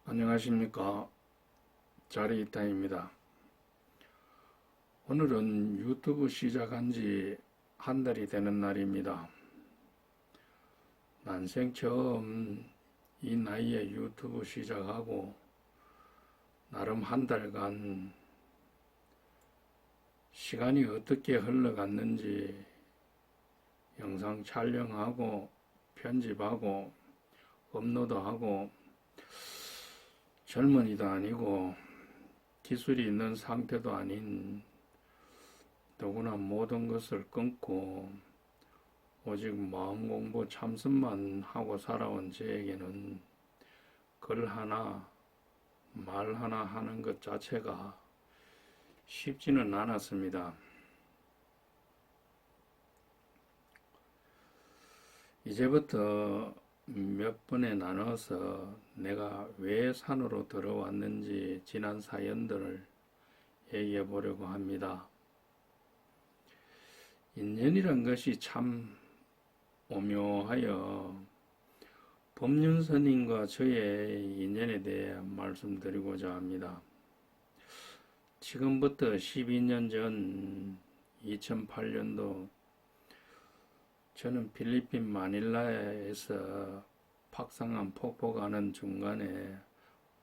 안녕하십니까. 자리이타입니다. 오늘은 유튜브 시작한 지 한 달이 되는 날입니다. 난생 처음 이 나이에 유튜브 시작하고 나름 한 달간 시간이 어떻게 흘러갔는지 영상 촬영하고 편집하고 업로드하고 젊은이도 아니고 기술이 있는 상태도 아닌 더구나 모든 것을 끊고 오직 마음 공부 참선만 하고 살아온 저에게는 글 하나, 말 하나 하는 것 자체가 쉽지는 않았습니다. 이제부터 몇 번에 나눠서 내가 왜 산으로 들어왔는지 지난 사연들을 얘기해 보려고 합니다. 인연이란 것이 참 오묘하여 법륜스님과 저의 인연에 대해 말씀드리고자 합니다. 지금부터 12년 전 2008년도 저는 필리핀 마닐라에서 팍상한 폭포 가는 중간에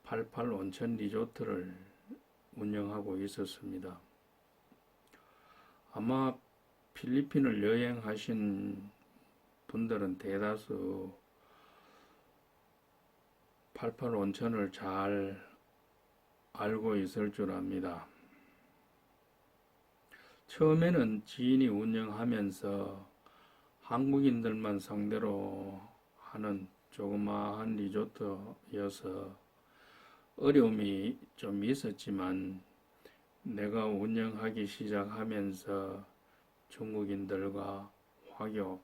88 온천 리조트를 운영하고 있었습니다. 아마 필리핀을 여행하신 분들은 대다수 88 온천을 잘 알고 있을 줄 압니다. 처음에는 지인이 운영하면서 한국인들만 상대로 하는 조그마한 리조트여서 어려움이 좀 있었지만 내가 운영하기 시작하면서 중국인들과 화교,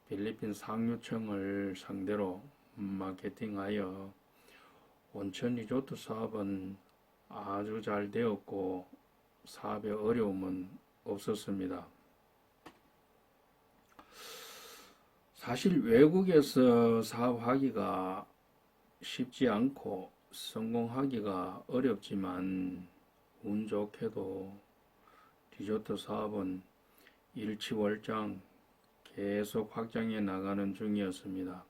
필리핀 상류층을 상대로 마케팅하여 온천 리조트 사업은 아주 잘 되었고 사업에 어려움은 없었습니다. 사실 외국에서 사업하기가 쉽지 않고 성공하기가 어렵지만 운 좋게도 리조트 사업은 일치월장 계속 확장해 나가는 중이었습니다.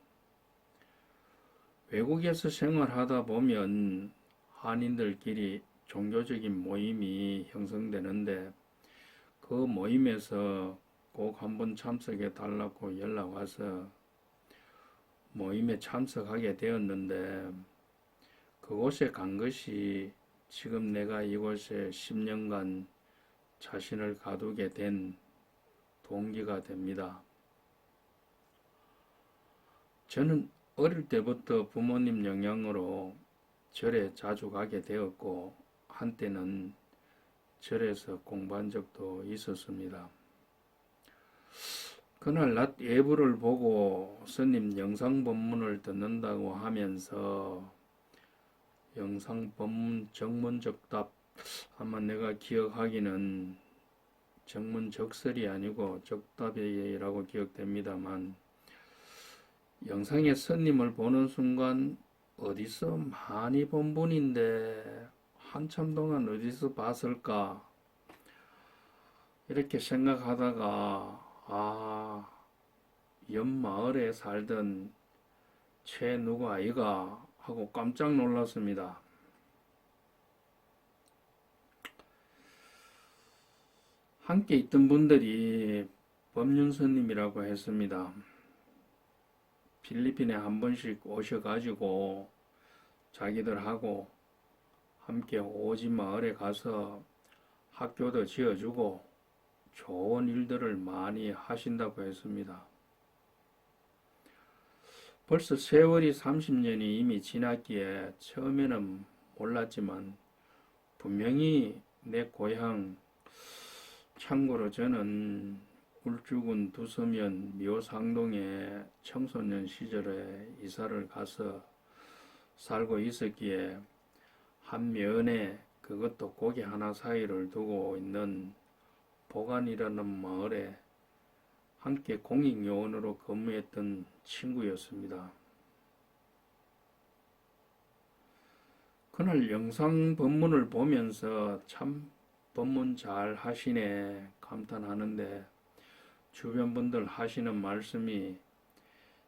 외국에서 생활하다 보면 한인들끼리 종교적인 모임이 형성되는데 그 모임에서 꼭 한번 참석해 달라고 연락 와서 모임에 참석하게 되었는데 그곳에 간 것이 지금 내가 이곳에 10년간 자신을 가두게 된 동기가 됩니다. 저는 어릴 때부터 부모님 영향으로 절에 자주 가게 되었고 한때는 절에서 공부한 적도 있었습니다. 그날 낮 예불을 보고 스님 영상 법문을 듣는다고 하면서 영상 법문 정문적답 아마 내가 기억하기는 정문적설이 아니고 적답이라고 기억됩니다만 영상에 스님을 보는 순간 어디서 많이 본 분인데 한참 동안 어디서 봤을까 이렇게 생각하다가 옆 마을에 살던 최 누구 아이가 하고 깜짝 놀랐습니다. 함께 있던 분들이 법륜스님이라고 했습니다. 필리핀에 한 번씩 오셔가지고 자기들하고 함께 오지 마을에 가서 학교도 지어주고 좋은 일들을 많이 하신다고 했습니다. 벌써 세월이 30년이 이미 지났기에 처음에는 몰랐지만 분명히 내 고향, 참고로 저는 울주군 두서면 묘상동에 청소년 시절에 이사를 가서 살고 있었기에 한 면에 그것도 고개 하나 사이를 두고 있는 보간이라는 마을에 함께 공익요원으로 근무했던 친구였습니다. 그날 영상 법문을 보면서 참 법문 잘 하시네 감탄하는데 주변 분들 하시는 말씀이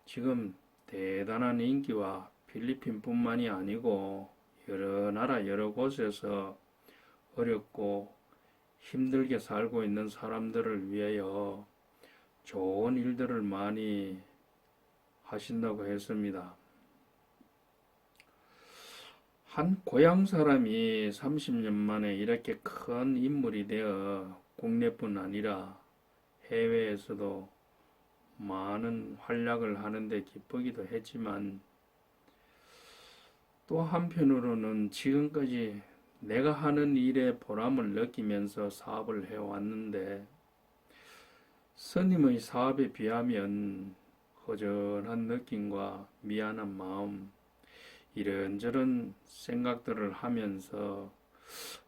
지금 대단한 인기와 필리핀뿐만이 아니고 여러 나라 여러 곳에서 어렵고 힘들게 살고 있는 사람들을 위하여 좋은 일들을 많이 하신다고 했습니다. 한 고향 사람이 30년 만에 이렇게 큰 인물이 되어 국내뿐 아니라 해외에서도 많은 활약을 하는데 기쁘기도 했지만 또 한편으로는 지금까지 내가 하는 일에 보람을 느끼면서 사업을 해왔는데 스님의 사업에 비하면 허전한 느낌과 미안한 마음, 이런저런 생각들을 하면서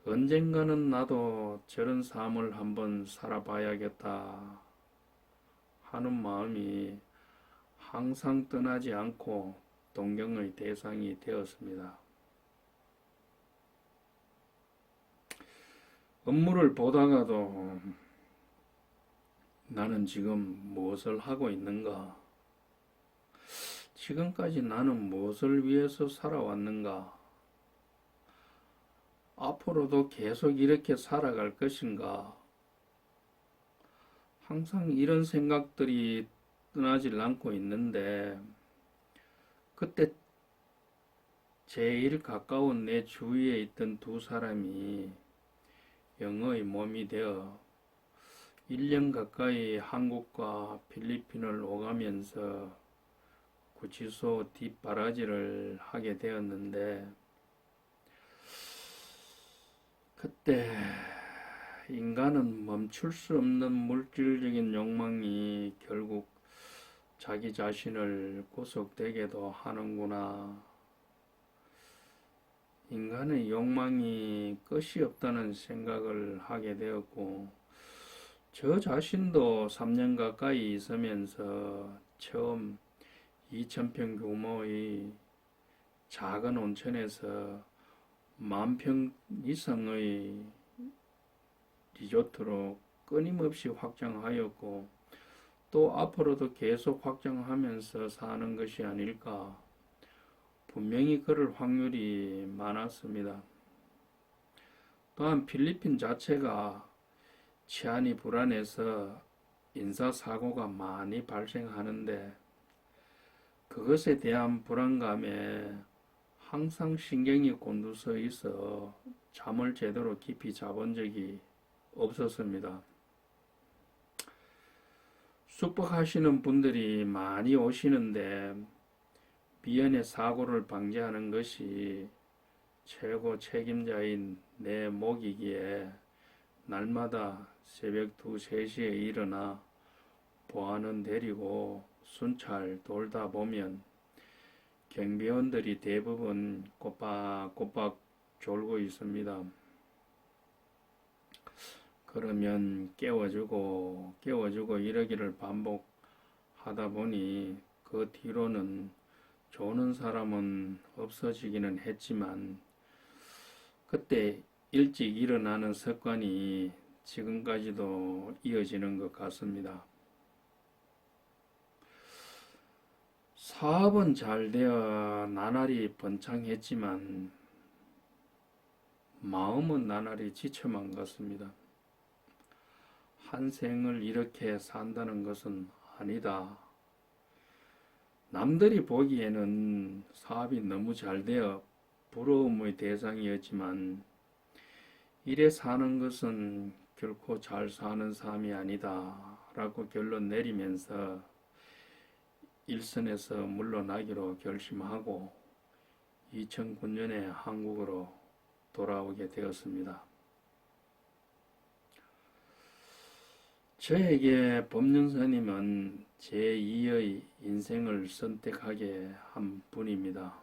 언젠가는 나도 저런 삶을 한번 살아봐야겠다 하는 마음이 항상 떠나지 않고 동경의 대상이 되었습니다. 업무를 보다가도 나는 지금 무엇을 하고 있는가? 지금까지 나는 무엇을 위해서 살아왔는가? 앞으로도 계속 이렇게 살아갈 것인가? 항상 이런 생각들이 떠나질 않고 있는데 그때 제일 가까운 내 주위에 있던 두 사람이 영의 몸이 되어 1년 가까이 한국과 필리핀을 오가면서 구치소 뒷바라지를 하게 되었는데 그때 인간은 멈출 수 없는 물질적인 욕망이 결국 자기 자신을 구속되게도 하는구나. 인간의 욕망이 끝이 없다는 생각을 하게 되었고 저 자신도 3년 가까이 있으면서 처음 2,000평 규모의 작은 온천에서 10,000평 이상의 리조트로 끊임없이 확장하였고 또 앞으로도 계속 확장하면서 사는 것이 아닐까. 분명히 그럴 확률이 많았습니다. 또한 필리핀 자체가 치안이 불안해서 인사사고가 많이 발생하는데 그것에 대한 불안감에 항상 신경이 곤두서 있어 잠을 제대로 깊이 자본 적이 없었습니다. 숙박하시는 분들이 많이 오시는데 미연에 사고를 방지하는 것이 최고 책임자인 내 몫이기에 날마다 새벽 2, 3시에 일어나 보안원 데리고 순찰 돌다 보면 경비원들이 대부분 꼬박꼬박 졸고 있습니다. 그러면 깨워주고 이러기를 반복하다 보니 그 뒤로는 조는 사람은 없어지기는 했지만 그때 일찍 일어나는 습관이 지금까지도 이어지는 것 같습니다. 사업은 잘 되어 나날이 번창했지만 마음은 나날이 지쳐만 갔습니다. 한 생을 이렇게 산다는 것은 아니다. 남들이 보기에는 사업이 너무 잘 되어 부러움의 대상이었지만 이래 사는 것은 결코 잘 사는 삶이 아니다 라고 결론 내리면서 일선에서 물러나기로 결심하고 2009년에 한국으로 돌아오게 되었습니다. 저에게 법륜스님은 제2의 인생을 선택하게 한 분입니다.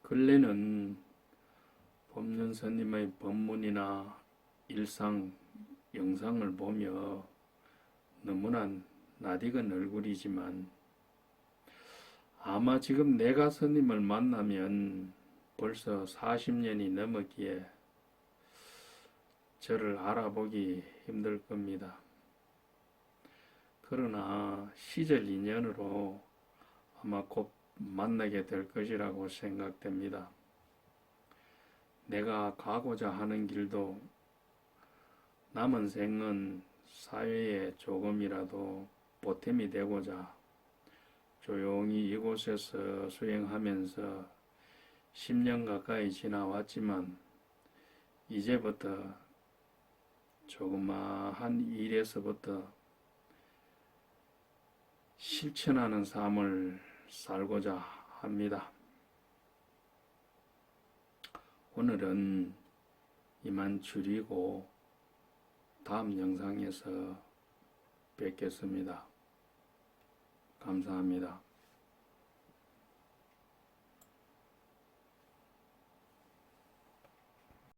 근래는 법륜스님의 법문이나 일상 영상을 보며 너무나 낯익은 얼굴이지만 아마 지금 내가 스님을 만나면 벌써 40년이 넘었기에 저를 알아보기 힘들 겁니다. 그러나 시절 인연으로 아마 곧 만나게 될 것이라고 생각됩니다. 내가 가고자 하는 길도 남은 생은 사회에 조금이라도 보탬이 되고자 조용히 이곳에서 수행하면서 10년 가까이 지나왔지만 이제부터 조그마한 일에서부터 실천하는 삶을 살고자 합니다. 오늘은 이만 줄이고 다음 영상에서 뵙겠습니다. 감사합니다.